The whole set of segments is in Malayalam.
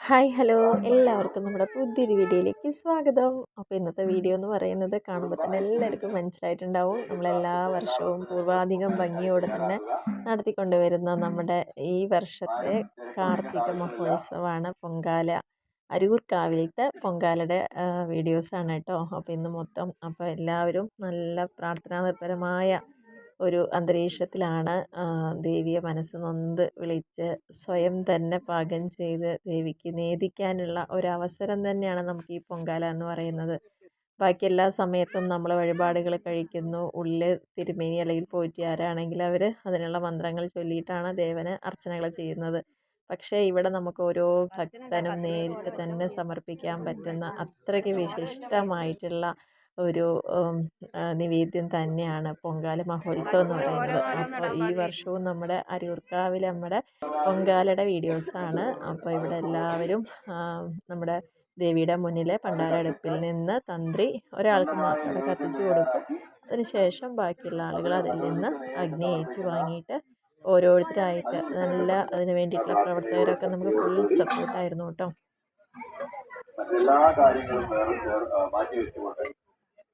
ഹായ് ഹലോ എല്ലാവർക്കും നമ്മുടെ പുതിയൊരു വീഡിയോയിലേക്ക് സ്വാഗതം. അപ്പോൾ ഇന്നത്തെ വീഡിയോ എന്ന് പറയുന്നത് കാണുമ്പോൾ തന്നെ എല്ലാവർക്കും മനസ്സിലായിട്ടുണ്ടാവും, നമ്മളെല്ലാ വർഷവും പൂർവാധികം ഭംഗിയോടെ തന്നെ നടത്തിക്കൊണ്ടുവരുന്ന നമ്മുടെ ഈ വർഷത്തെ കാർത്തിക മഹോത്സവമാണ് പൊങ്കാല. അരൂർ കാവിലത്തെ പൊങ്കാലയുടെ വീഡിയോസാണ് കേട്ടോ. അപ്പോൾ ഇന്ന് മൊത്തം അപ്പോൾ എല്ലാവരും നല്ല പ്രാർത്ഥനാനിർഭരമായ ഒരു അന്തരീക്ഷത്തിലാണ് ദേവിയെ മനസ്സ് നൊന്ത് വിളിച്ച് സ്വയം തന്നെ പാകം ചെയ്ത് ദേവിക്ക് നേദിക്കാനുള്ള ഒരവസരം തന്നെയാണ് നമുക്ക് ഈ പൊങ്കാല എന്ന് പറയുന്നത്. ബാക്കി എല്ലാ സമയത്തും നമ്മൾ വഴിപാടുകൾ കഴിക്കുന്നു, ഉള്ളിൽ തിരുമേനി അല്ലെങ്കിൽ പോറ്റിയാരാണെങ്കിൽ അവർ അതിനുള്ള മന്ത്രങ്ങൾ ചൊല്ലിയിട്ടാണ് ദേവന് അർച്ചനകൾ ചെയ്യുന്നത്. പക്ഷേ ഇവിടെ നമുക്ക് ഓരോ ഭക്തനും നേരിട്ട് തന്നെ സമർപ്പിക്കാൻ പറ്റുന്ന അത്രയ്ക്ക് വിശിഷ്ടമായിട്ടുള്ള ഒരു നിവേദ്യം തന്നെയാണ് പൊങ്കാല മഹോത്സവം എന്ന് പറയുന്നത്. അപ്പോൾ ഈ വർഷവും നമ്മുടെ അരൂർക്കാവിൽ നമ്മുടെ പൊങ്കാലയുടെ വീഡിയോസാണ്. അപ്പോൾ ഇവിടെ എല്ലാവരും നമ്മുടെ ദേവിയുടെ മുന്നിലെ പണ്ടാര അടുപ്പിൽ നിന്ന് തന്ത്രി ഒരാൾക്ക് മാത്രം കത്തിച്ചു കൊടുക്കും. അതിനുശേഷം ബാക്കിയുള്ള ആളുകൾ അതിൽ നിന്ന് അഗ്നി ഏറ്റുവാങ്ങിയിട്ട് ഓരോരുത്തരായിട്ട് നല്ല അതിന് വേണ്ടിയിട്ടുള്ള പ്രവർത്തകരൊക്കെ നമുക്ക് ഫുൾ സപ്പോർട്ടായിരുന്നു കേട്ടോ. മറ്റെല്ലാ കാര്യങ്ങളും മാറ്റി വെച്ചുകൊണ്ട്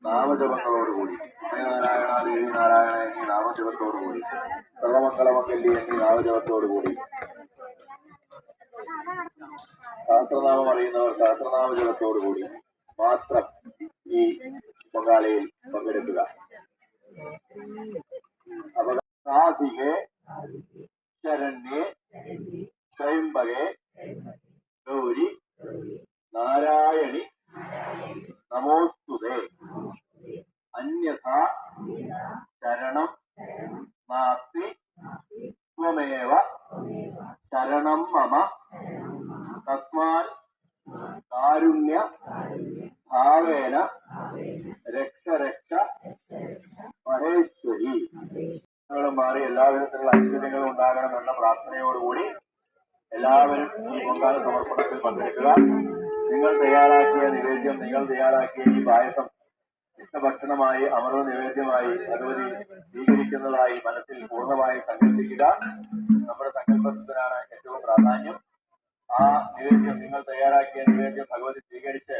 നാമജപങ്ങളോടുകൂടി നാരായണ ദേവി നാരായണ എന്നീ നാമജപത്തോടുകൂടി സർവമംഗളമംഗല്യ എന്നീ നാമജപത്തോടുകൂടി സഹസ്രനാമം അറിയുന്നവർ സഹസ്രനാമജപത്തോടുകൂടി മാത്രം ഈ പൊങ്കാലയിൽ പങ്കെടുക്കുക. സാധികെ ശരണ്യേ ത്രയംബകേ ഗൗരി നാരായണി നമോസ്തുതേ അന്യഥാ ശരണം നാസ്തി ത്വമേവ ശരണം മമ തസ്മാൽ കാരുണ്യ ഭാവേന രക്ഷ രക്ഷ മഹേശ്വരി. മാറി എല്ലാ വിധത്തിലുള്ള ഐശ്വര്യങ്ങളും ഉണ്ടാകണമെന്ന പ്രാർത്ഥനയോടുകൂടി എല്ലാവരും ഈ പൊങ്കാല സമർപ്പണത്തിൽ പങ്കെടുക്കുക. നിങ്ങൾ തയ്യാറാക്കിയ നിവേദ്യം, നിങ്ങൾ തയ്യാറാക്കിയ ഈ പായസം ഇഷ്ടഭക്ഷണമായി അമൃത നിവേദ്യമായി ഭഗവതി സ്വീകരിക്കുന്നതായി മനസ്സിൽ പൂർണ്ണമായി സങ്കല്പിക്കുക. നമ്മുടെ സങ്കല്പത്തിനാണ് ഏറ്റവും പ്രാധാന്യം. ആ നിവേദ്യം, നിങ്ങൾ തയ്യാറാക്കിയ നിവേദ്യം ഭഗവതി സ്വീകരിച്ച്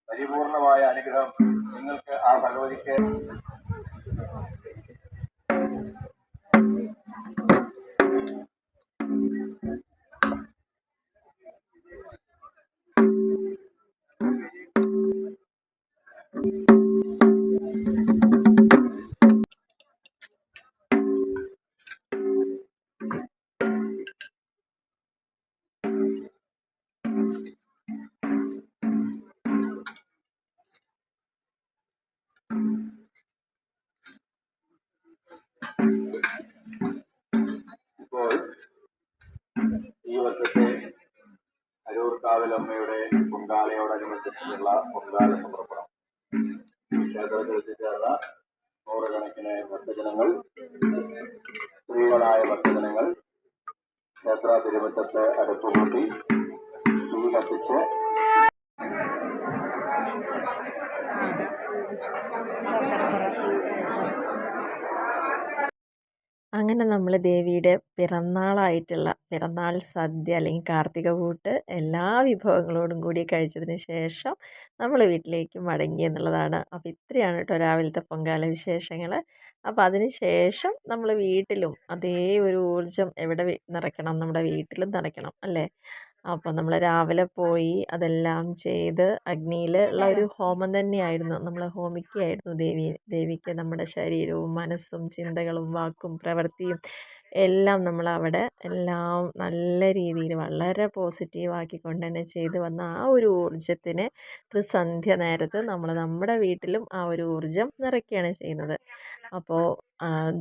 പരിപൂർണമായ അനുഗ്രഹം നിങ്ങൾക്ക് ആ ഭഗവതിക്ക് ഇപ്പോൾ ഈ വർഷത്തെ അരൂർക്കാവിലമ്മയുടെ പൊങ്കാലയോടനുബന്ധിച്ചുള്ള പൊങ്കാല സമർപ്പണം ക്ഷേത്രത്തിൽ എത്തിച്ചേർന്ന നൂറുകണക്കിന് ഭക്തജനങ്ങൾ, സ്ത്രീകളായ ഭക്തജനങ്ങൾ ക്ഷേത്ര തിരുമുറ്റത്ത് അടുപ്പ് കൂട്ടി തീ കത്തിച്ച് അങ്ങനെ നമ്മൾ ദേവിയുടെ പിറന്നാളായിട്ടുള്ള പിറന്നാൾ സദ്യ അല്ലെങ്കിൽ കാർത്തിക കൂട്ട് എല്ലാ വിഭവങ്ങളോടും കൂടി കഴിച്ചതിന് ശേഷം നമ്മൾ വീട്ടിലേക്ക് മടങ്ങി എന്നുള്ളതാണ്. അപ്പോൾ ഇത്രയാണ് കേട്ടോ രാവിലത്തെ പൊങ്കാല വിശേഷങ്ങൾ. അപ്പോൾ അതിന് ശേഷം നമ്മൾ വീട്ടിലും അതേ ഒരു ഊർജ്ജം എവിടെ നിറയ്ക്കണം, നമ്മുടെ വീട്ടിലും നിറയ്ക്കണം അല്ലേ. അപ്പോൾ നമ്മൾ രാവിലെ പോയി അതെല്ലാം ചെയ്ത് അഗ്നിയിൽ ഉള്ള ഒരു ഹോമം തന്നെയായിരുന്നു, നമ്മൾ ഹോമിക്കുകയായിരുന്നു ദേവിക്ക് നമ്മുടെ ശരീരവും മനസ്സും ചിന്തകളും വാക്കും പ്രവൃത്തിയും എല്ലാം നമ്മളവിടെ എല്ലാം നല്ല രീതിയിൽ വളരെ പോസിറ്റീവാക്കിക്കൊണ്ട് തന്നെ ചെയ്ത് വന്ന ആ ഒരു ഊർജ്ജത്തിന് ത്രിസന്ധ്യ നേരത്ത് നമ്മൾ നമ്മുടെ വീട്ടിലും ആ ഒരു ഊർജ്ജം നിറയ്ക്കുകയാണ് ചെയ്യുന്നത്. അപ്പോൾ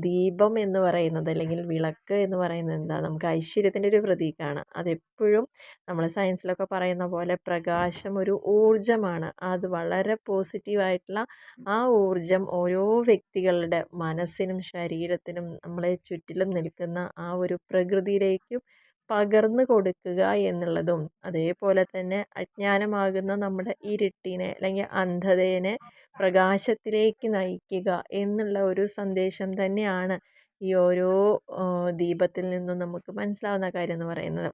ദീപം എന്ന് പറയുന്നത് അല്ലെങ്കിൽ വിളക്ക് എന്ന് പറയുന്നത് എന്താ, നമുക്ക് ഐശ്വര്യത്തിൻ്റെ ഒരു പ്രതീകമാണ്. അതെപ്പോഴും നമ്മൾ സയൻസിലൊക്കെ പറയുന്ന പോലെ പ്രകാശം ഒരു ഊർജ്ജമാണ്. അത് വളരെ പോസിറ്റീവായിട്ടുള്ള ആ ഊർജ്ജം ഓരോ വ്യക്തികളുടെ മനസ്സിനും ശരീരത്തിനും നമ്മളെ ചുറ്റിലും നിൽക്കുന്ന ആ ഒരു പ്രകൃതിയിലേക്കും പകർന്നു കൊടുക്കുക എന്നുള്ളതും, അതേപോലെ തന്നെ അജ്ഞാനമാകുന്ന നമ്മുടെ ഇരുട്ടിനെ അല്ലെങ്കിൽ അന്ധതയെ പ്രകാശത്തിലേക്ക് നയിക്കുക എന്നുള്ള ഒരു സന്ദേശം തന്നെയാണ് ഈ ഓരോ ദീപത്തിൽ നിന്നും നമുക്ക് മനസ്സിലാവുന്ന കാര്യം എന്ന് പറയുന്നത്.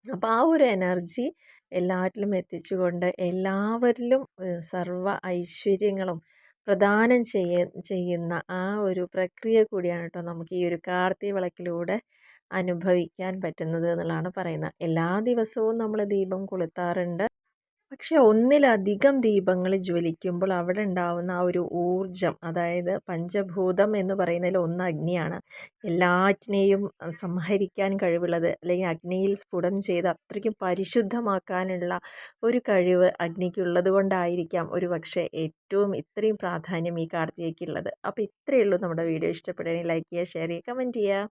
അപ്പോൾ ആ ഒരു എനർജി എല്ലാറ്റിലും എത്തിച്ചുകൊണ്ട് എല്ലാവരിലും സർവ്വ ഐശ്വര്യങ്ങളും പ്രദാനം ചെയ്യുന്ന ആ ഒരു പ്രക്രിയ കൂടിയാണ് കേട്ടോ നമുക്ക് ഈ ഒരു കാർത്തിക വിളക്കിലൂടെ അനുഭവിക്കാൻ പറ്റുന്നത് എന്നുള്ളതാണ് പറയുന്നത്. എല്ലാ ദിവസവും നമ്മൾ ദീപം കൊളുത്താറുണ്ട്. പക്ഷെ ഒന്നിലധികം ദീപങ്ങൾ ജ്വലിക്കുമ്പോൾ അവിടെ ഉണ്ടാവുന്ന ആ ഒരു ഊർജം, അതായത് പഞ്ചഭൂതം എന്ന് പറയുന്നതിൽ ഒന്ന് അഗ്നിയാണ്. എല്ലാറ്റിനെയും സംഹരിക്കാൻ കഴിവുള്ളത്, അല്ലെങ്കിൽ അഗ്നിയിൽ സ്ഫുടം ചെയ്ത് അത്രയ്ക്കും പരിശുദ്ധമാക്കാനുള്ള ഒരു കഴിവ് അഗ്നിക്കുള്ളത് കൊണ്ടായിരിക്കാം ഒരു പക്ഷേ ഏറ്റവും ഇത്രയും പ്രാധാന്യം ഈ കാർത്തികയ്ക്കുള്ളത്. അപ്പോൾ ഇത്രയേ ഉള്ളൂ നമ്മുടെ വീഡിയോ. ഇഷ്ടപ്പെടുകയാണെങ്കിൽ ലൈക്ക് ചെയ്യുക, ഷെയർ ചെയ്യുക, കമൻറ്റ് ചെയ്യുക.